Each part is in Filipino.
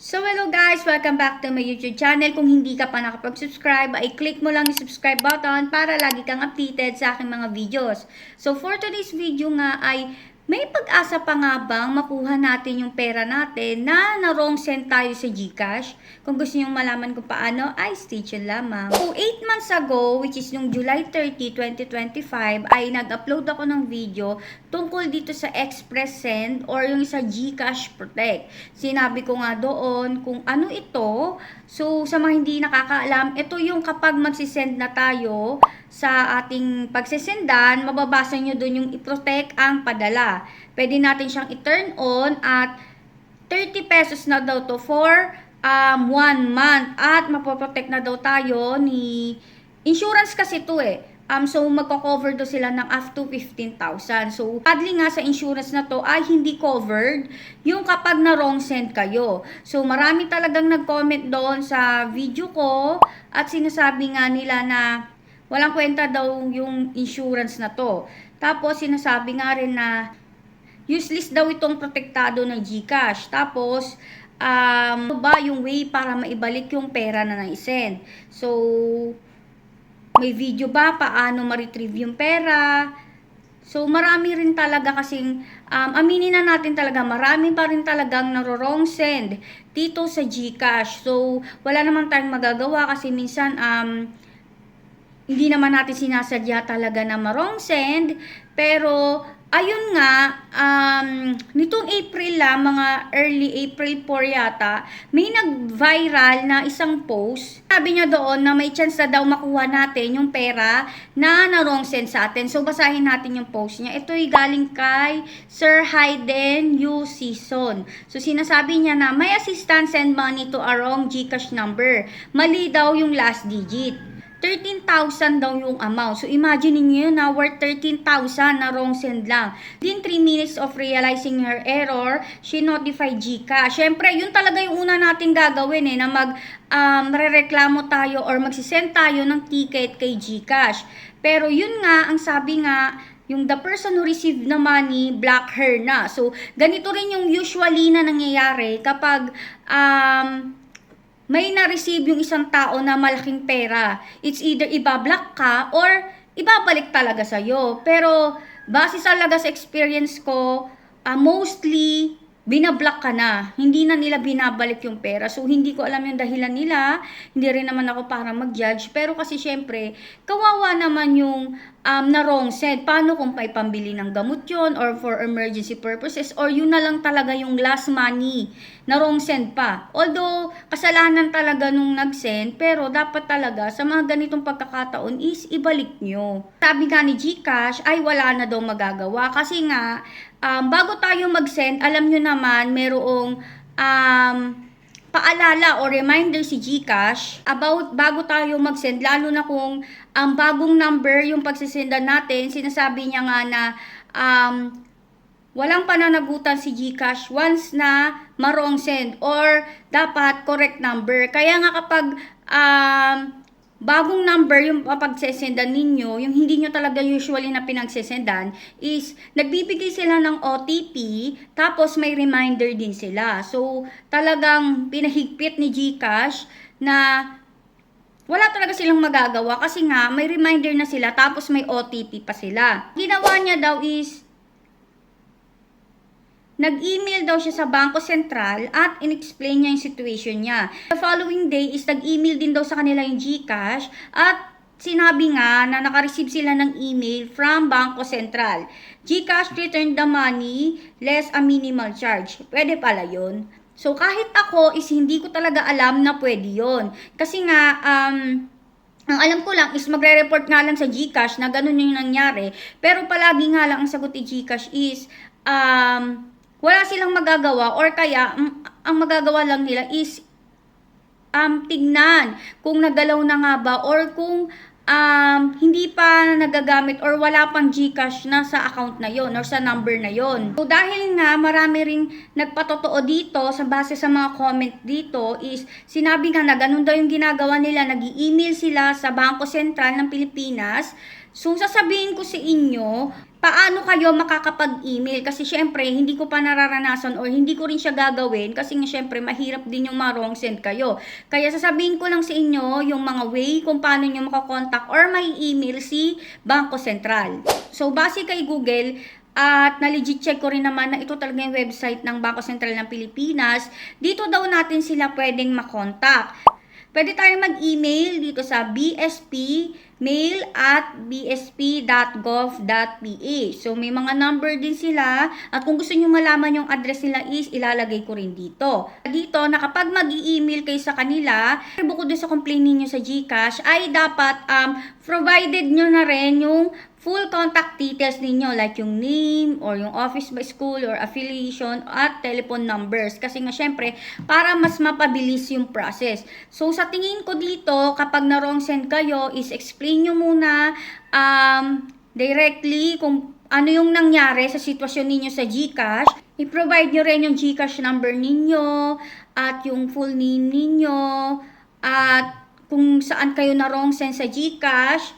So hello guys! Welcome back to my YouTube channel. Kung hindi ka pa nakapag-subscribe, ay click mo lang yung subscribe button para lagi kang updated sa aking mga videos. So for today's video nga ay may pag-asa pa nga bang makuha natin yung pera natin na na-wrong send tayo sa GCash? Kung gusto nyo malaman kung paano, ay stay tuned lamang. So 8 months ago, which is yung July 30, 2025, ay nag-upload ako ng video tungkol dito sa Express Send or yung sa GCash Protect. Sinabi ko nga doon kung ano ito. So sa mga hindi nakakaalam, ito yung kapag magsisend na tayo sa ating pagsisendan, mababasa nyo doon yung i-protect ang padala. Pwede natin siyang i-turn on at 30 pesos na daw to for 1 month. At mapoprotect na daw tayo ni insurance kasi to eh. So magko-cover do sila ng up to 15,000. So sadly nga sa insurance na to ay hindi covered yung kapag na wrong send kayo. So marami talagang nag-comment doon sa video ko at sinasabi nga nila na walang kwenta daw yung insurance na to. Tapos sinasabi nga rin na useless daw itong protektado ng GCash. Tapos ano ba yung way para maibalik yung pera na na-send? So may video ba paano ma-retrieve yung pera? So marami rin talaga kasing aminin na natin talaga, marami pa rin talagang naro-wrong send dito sa GCash. So wala naman tayong magagawa kasi minsan hindi naman natin sinasadya talaga na ma-wrong send, pero ayun nga, nitong April lang, mga early April 4 yata, may nag-viral na isang post. Sabi niya doon na may chance na daw makuha natin yung pera na na-wrong send sa atin. So basahin natin yung post niya. Ito'y galing kay Sir Hayden U. Season. So sinasabi niya na may assistant send money to a wrong GCash number. Mali daw yung last digit. 13,000 daw yung amount. So, imagine niyo na worth 13,000 na wrong send lang. Within 3 minutes of realizing her error, she notified GCash. Siyempre, yun talaga yung una natin gagawin na rereklamo tayo or magsisend tayo ng ticket kay GCash. Pero yun nga, ang sabi nga, yung the person who received the money, block her na. So, ganito rin yung usually na nangyayari kapag may na-receive yung isang tao na malaking pera. It's either ibablock ka or ibabalik talaga sa'yo. Pero base talaga sa experience ko, mostly binablock ka na. Hindi na nila binabalik yung pera. So hindi ko alam yung dahilan nila. Hindi rin naman ako para mag-judge. Pero kasi syempre, kawawa naman yung na wrong send. Paano kung may pambili ng gamot yun or for emergency purposes or yun na lang talaga yung last money na wrong send pa. Although, kasalanan talaga nung nag-send, pero dapat talaga sa mga ganitong pagkakataon is ibalik nyo. Sabi nga ni GCash ay wala na daw magagawa kasi nga, bago tayo mag-send, alam nyo naman, merong paalala o reminder si GCash about bago tayo mag-send, lalo na kung ang bagong number yung pagsisendan natin, sinasabi niya nga na walang pananagutan si GCash once na ma-wrong send or dapat correct number. Kaya nga kapag bagong number yung papagsesendan ninyo, yung hindi nyo talaga usually na pinagsesendan, is nagbibigay sila ng OTP, tapos may reminder din sila. So, talagang pinahigpit ni GCash na wala talaga silang magagawa kasi nga may reminder na sila, tapos may OTP pa sila. Ginawa niya daw is, nag-email daw siya sa Bangko Sentral at in-explain niya yung situation niya. The following day is nag-email din daw sa kanila yung GCash at sinabi nga na naka-receive sila ng email from Bangko Sentral. GCash returned the money less a minimal charge. Pwede pala yun. So kahit ako is hindi ko talaga alam na pwede yun. Kasi nga, ang alam ko lang is magre-report nga lang sa GCash na ganun yung nangyari. Pero palagi nga lang ang sagot ni GCash is, wala silang magagawa or kaya ang magagawa lang nila is tignan kung nagalaw na nga ba or kung hindi pa nagagamit or wala pang GCash na sa account na yon or sa number na yon. So dahil nga marami ring nagpatotoo dito sa base sa mga comment dito is sinabi nga na ganun daw yung ginagawa nila, nag-i-email sila sa Bangko Sentral ng Pilipinas So, sasabihin ko sa inyo, paano kayo makakapag-email? Kasi syempre, hindi ko pa nararanasan or hindi ko rin siya gagawin kasi nga syempre, mahirap din yung ma-wrong send kayo. Kaya sasabihin ko lang sa inyo yung mga way kung paano nyo makakontakt or may email si Bangko Sentral. So, base kay Google, at na-legit check ko rin naman na ito talaga yung website ng Bangko Sentral ng Pilipinas. Dito daw natin sila pwedeng makontak. Pwede tayong mag-email dito sa bspmail@bsp.gov.ph. So, may mga number din sila. At kung gusto nyo malaman yung address nila is ilalagay ko rin dito. Dito, na kapag mag-i-email kayo sa kanila, bukod doon sa complaint ninyo sa GCash, ay dapat provided nyo na rin yung full contact details ninyo like yung name or yung office by school or affiliation at telephone numbers. Kasi nga syempre, para mas mapabilis yung process. So, sa tingin ko dito, kapag na-wrong send kayo, is explain nyo muna directly kung ano yung nangyari sa sitwasyon ninyo sa GCash. I-provide nyo rin yung GCash number ninyo at yung full name ninyo at kung saan kayo na-wrong send sa GCash.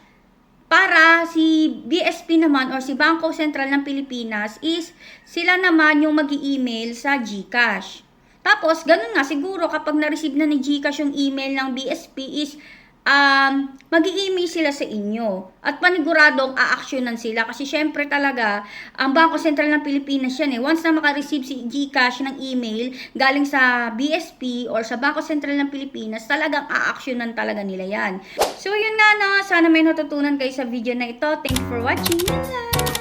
Para si BSP naman or si Bangko Sentral ng Pilipinas is sila naman yung mag-i-email sa GCash. Tapos, ganun nga siguro kapag na-receive na ni GCash yung email ng BSP is mag-i-email sila sa inyo. At paniguradong a-actionan sila kasi syempre talaga ang Bangko Sentral ng Pilipinas yan eh. Once na maka-receive si GCash ng email galing sa BSP or sa Bangko Sentral ng Pilipinas, talagang a-actionan talaga nila yan. So yun nga na, sana may natutunan kayo sa video na ito. Thanks for watching. Bye!